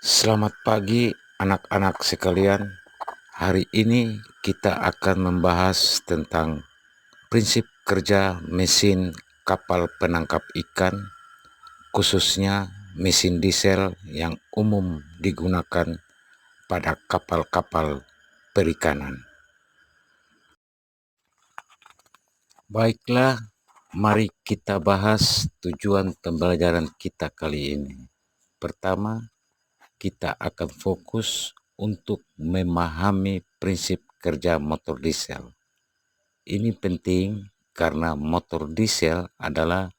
Selamat pagi anak-anak sekalian. Hari ini kita akan membahas tentang prinsip kerja mesin kapal penangkap ikan, khususnya mesin diesel yang umum digunakan pada kapal-kapal perikanan. Baiklah, mari kita bahas tujuan pembelajaran kita kali ini. Pertama, kita akan fokus untuk memahami prinsip kerja motor diesel. Ini penting karena motor diesel adalah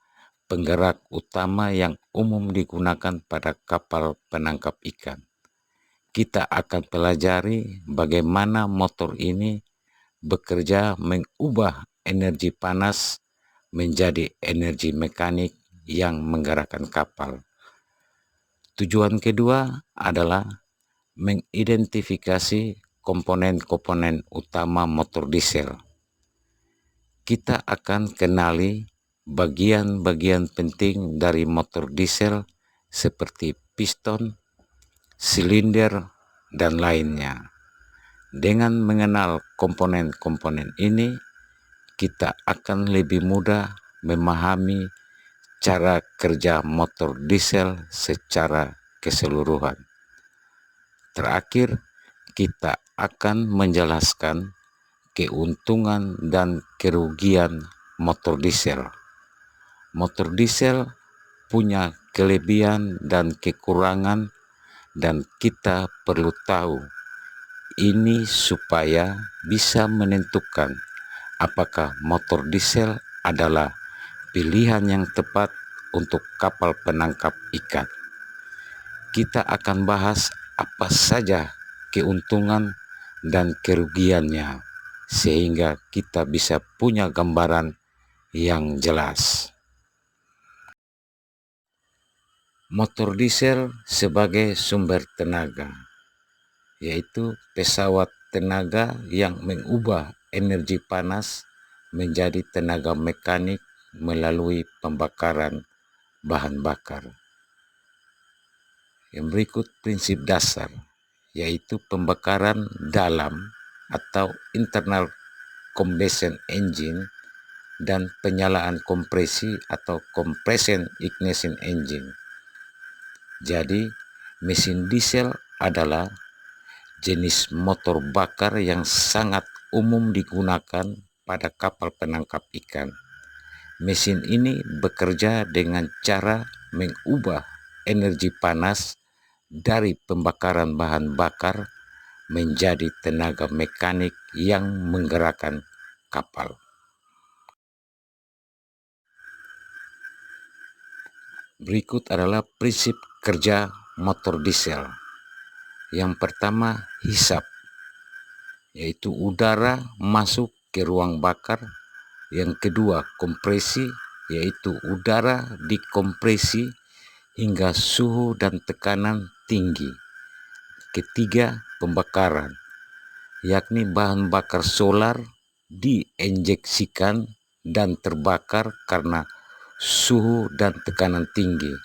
penggerak utama yang umum digunakan pada kapal penangkap ikan. Kita akan pelajari bagaimana motor ini bekerja mengubah energi panas menjadi energi mekanik yang menggerakkan kapal. Tujuan kedua adalah mengidentifikasi komponen-komponen utama motor diesel. Kita akan kenali bagian-bagian penting dari motor diesel seperti piston, silinder, dan lainnya. Dengan mengenal komponen-komponen ini, kita akan lebih mudah memahami cara kerja motor diesel secara keseluruhan. Terakhir, kita akan menjelaskan keuntungan dan kerugian motor diesel. Motor diesel punya kelebihan dan kekurangan, dan kita perlu tahu ini supaya bisa menentukan apakah motor diesel adalah pilihan yang tepat untuk kapal penangkap ikan. Kita akan bahas apa saja keuntungan dan kerugiannya, sehingga kita bisa punya gambaran yang jelas. Motor diesel sebagai sumber tenaga, yaitu pesawat tenaga yang mengubah energi panas menjadi tenaga mekanik melalui pembakaran bahan bakar. Yang berikut prinsip dasar, yaitu pembakaran dalam atau internal combustion engine dan penyalaan kompresi atau compression ignition engine. Jadi, mesin diesel adalah jenis motor bakar yang sangat umum digunakan pada kapal penangkap ikan. Mesin ini bekerja dengan cara mengubah energi panas dari pembakaran bahan bakar menjadi tenaga mekanik yang menggerakkan kapal. Berikut adalah prinsip kerja motor diesel. Yang pertama, hisap, yaitu udara masuk ke ruang bakar. Yang kedua, kompresi, yaitu udara dikompresi hingga suhu dan tekanan tinggi. Ketiga, pembakaran, yakni bahan bakar solar diinjeksikan dan terbakar karena suhu dan tekanan tinggi.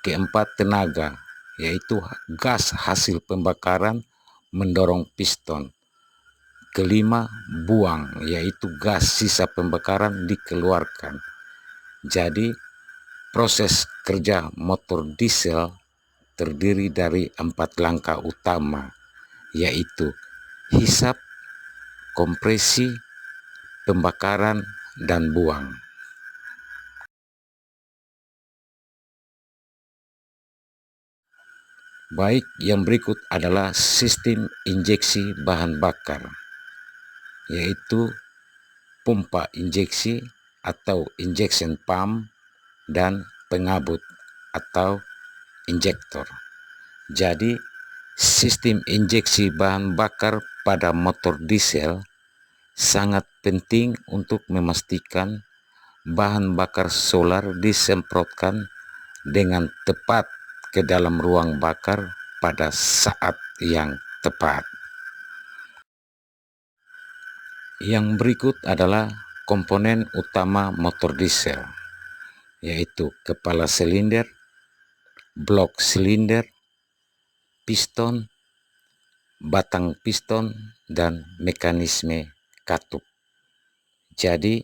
Keempat, tenaga, yaitu gas hasil pembakaran mendorong piston. Kelima, buang, yaitu gas sisa pembakaran dikeluarkan. Jadi, proses kerja motor diesel terdiri dari 4 langkah utama, yaitu hisap, kompresi, pembakaran, dan buang. Baik, yang berikut adalah sistem injeksi bahan bakar, yaitu pompa injeksi atau injection pump dan pengabut atau injektor. Jadi, sistem injeksi bahan bakar pada motor diesel sangat penting untuk memastikan bahan bakar solar disemprotkan dengan tepat ke dalam ruang bakar pada saat yang tepat. Yang berikut adalah komponen utama motor diesel, yaitu kepala silinder, blok silinder, piston, batang piston, dan mekanisme katup. Jadi,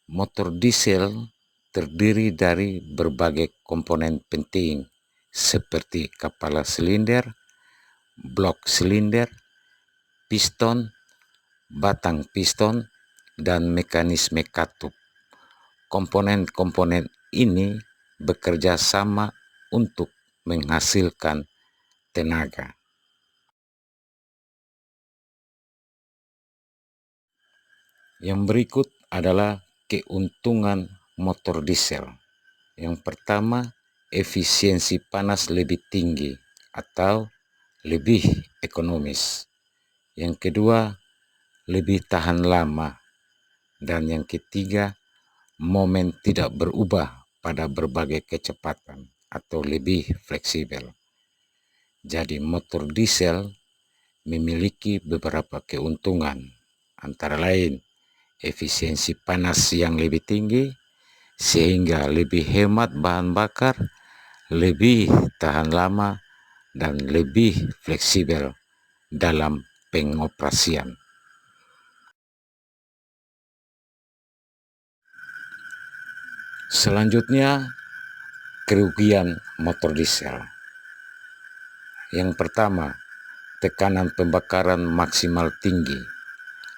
motor diesel terdiri dari berbagai komponen penting seperti kepala silinder, blok silinder, piston, batang piston, dan mekanisme katup. Komponen-komponen ini bekerja sama untuk menghasilkan tenaga. Yang berikut adalah keuntungan motor diesel. Yang pertama, efisiensi panas lebih tinggi atau lebih ekonomis. Yang kedua, lebih tahan lama. Dan yang ketiga, momen tidak berubah pada berbagai kecepatan atau lebih fleksibel. Jadi motor diesel memiliki beberapa keuntungan, antara lain efisiensi panas yang lebih tinggi, sehingga lebih hemat bahan bakar, lebih tahan lama, dan lebih fleksibel dalam pengoperasian. Selanjutnya, kerugian motor diesel. Yang pertama, tekanan pembakaran maksimal tinggi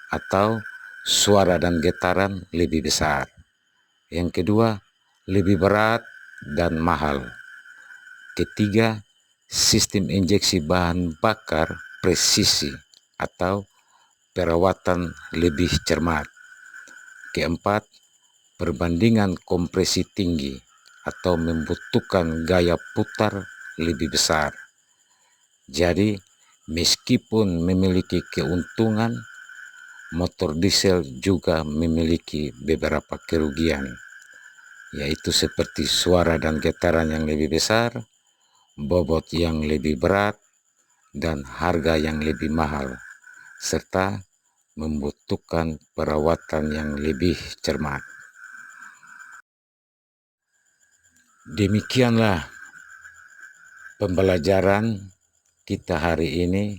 atau suara dan getaran lebih besar. Yang kedua, lebih berat dan mahal. Ketiga, sistem injeksi bahan bakar presisi atau perawatan lebih cermat. Keempat, perbandingan kompresi tinggi atau membutuhkan gaya putar lebih besar. Jadi, meskipun memiliki keuntungan, motor diesel juga memiliki beberapa kerugian, yaitu seperti suara dan getaran yang lebih besar, bobot yang lebih berat, dan harga yang lebih mahal, serta membutuhkan perawatan yang lebih cermat. Demikianlah pembelajaran kita hari ini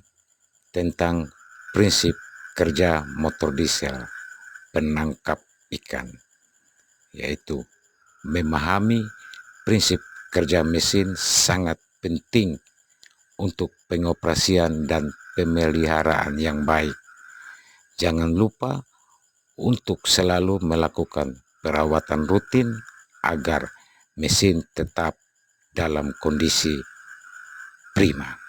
tentang prinsip kerja motor diesel penangkap ikan, yaitu memahami prinsip kerja mesin sangat penting untuk pengoperasian dan pemeliharaan yang baik. Jangan lupa untuk selalu melakukan perawatan rutin agar mesin tetap dalam kondisi prima.